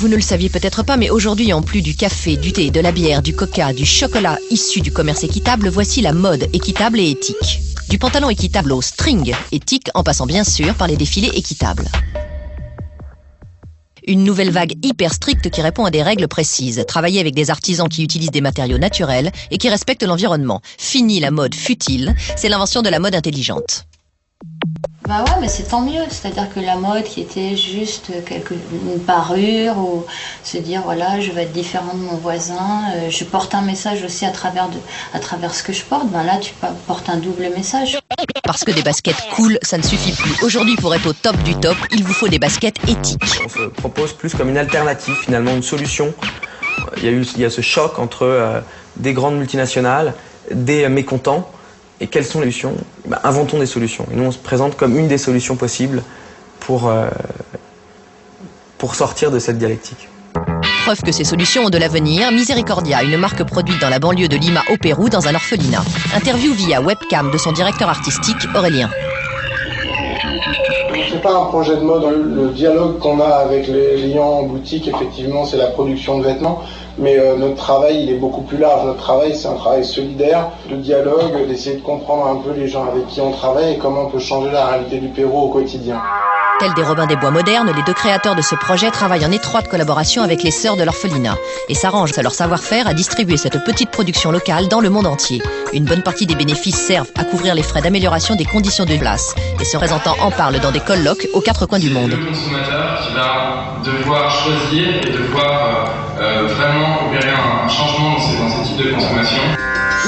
Vous ne le saviez peut-être pas, mais aujourd'hui, en plus du café, du thé, de la bière, du coca, du chocolat issus du commerce équitable, voici la mode équitable et éthique. Du pantalon équitable au string éthique, en passant bien sûr par les défilés équitables. Une nouvelle vague hyper stricte qui répond à des règles précises. Travailler avec des artisans qui utilisent des matériaux naturels et qui respectent l'environnement. Fini la mode futile, c'est l'invention de la mode intelligente. Bah ouais, mais c'est tant mieux. C'est-à-dire que la mode qui était juste une parure ou se dire voilà, je vais être différent de mon voisin, je porte un message aussi à travers ce que je porte. Ben là, tu portes un double message. Parce que des baskets cool, ça ne suffit plus. Aujourd'hui, pour être au top du top, il vous faut des baskets éthiques. On se propose plus comme une alternative, finalement, une solution. Il y a ce choc entre des grandes multinationales, des mécontents. Et quelles sont les solutions? Inventons des solutions. Et nous, on se présente comme une des solutions possibles pour sortir de cette dialectique. Preuve que ces solutions ont de l'avenir, Misericordia, une marque produite dans la banlieue de Lima au Pérou, dans un orphelinat. Interview via webcam de son directeur artistique, Aurélien. C'est pas un projet de mode. Le dialogue qu'on a avec les clients en boutique, effectivement, c'est la production de vêtements. Mais notre travail, il est beaucoup plus large. Notre travail, c'est un travail solidaire, de dialogue, d'essayer de comprendre un peu les gens avec qui on travaille et comment on peut changer la réalité du Pérou au quotidien. Tels des Robins des Bois modernes, les deux créateurs de ce projet travaillent en étroite collaboration avec les sœurs de l'orphelinat et s'arrangent à leur savoir-faire à distribuer cette petite production locale dans le monde entier. Une bonne partie des bénéfices servent à couvrir les frais d'amélioration des conditions de place. Et ce représentant en parle dans des colloques aux quatre coins du monde. Le consommateur qui va devoir choisir et devoir vraiment opérer un changement dans ce type de consommation.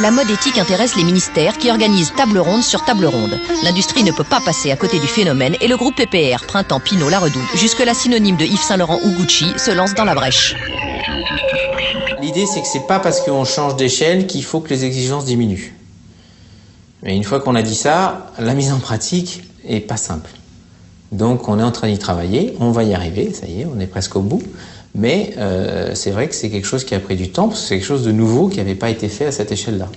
La mode éthique intéresse les ministères qui organisent table ronde sur table ronde. L'industrie ne peut pas passer à côté du phénomène et le groupe PPR, Printemps, Pinot, La Redoute, jusque-là synonyme de Yves Saint Laurent ou Gucci, se lance dans la brèche. L'idée, c'est que c'est pas parce qu'on change d'échelle qu'il faut que les exigences diminuent. Mais une fois qu'on a dit ça, la mise en pratique est pas simple. Donc on est en train d'y travailler, on va y arriver, ça y est, on est presque au bout. Mais c'est vrai que c'est quelque chose qui a pris du temps, parce que c'est quelque chose de nouveau qui n'avait pas été fait à cette échelle-là.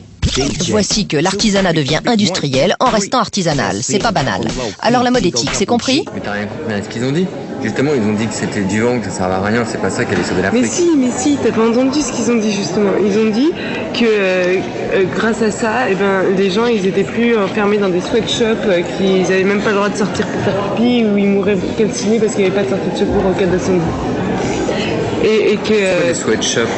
Voici que l'artisanat devient industriel en restant artisanal. C'est pas banal. Alors la mode éthique, c'est compris? Mais t'as rien compris à ce qu'ils ont dit. Justement, ils ont dit que c'était du vent, que ça servait à rien, c'est pas ça qui allait sauver l'Afrique. Mais si, t'as pas entendu ce qu'ils ont dit justement. Ils ont dit que grâce à ça, les gens ils étaient plus enfermés dans des sweatshops, qu'ils avaient même pas le droit de sortir pour faire pipi, ou ils mouraient calcinés parce qu'il n'y avait pas de sortie de secours en cas d'incendie. Et que... les sweatshops.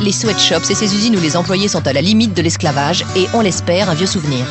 Les sweatshops et ces usines où les employés sont à la limite de l'esclavage et, on l'espère, un vieux souvenir.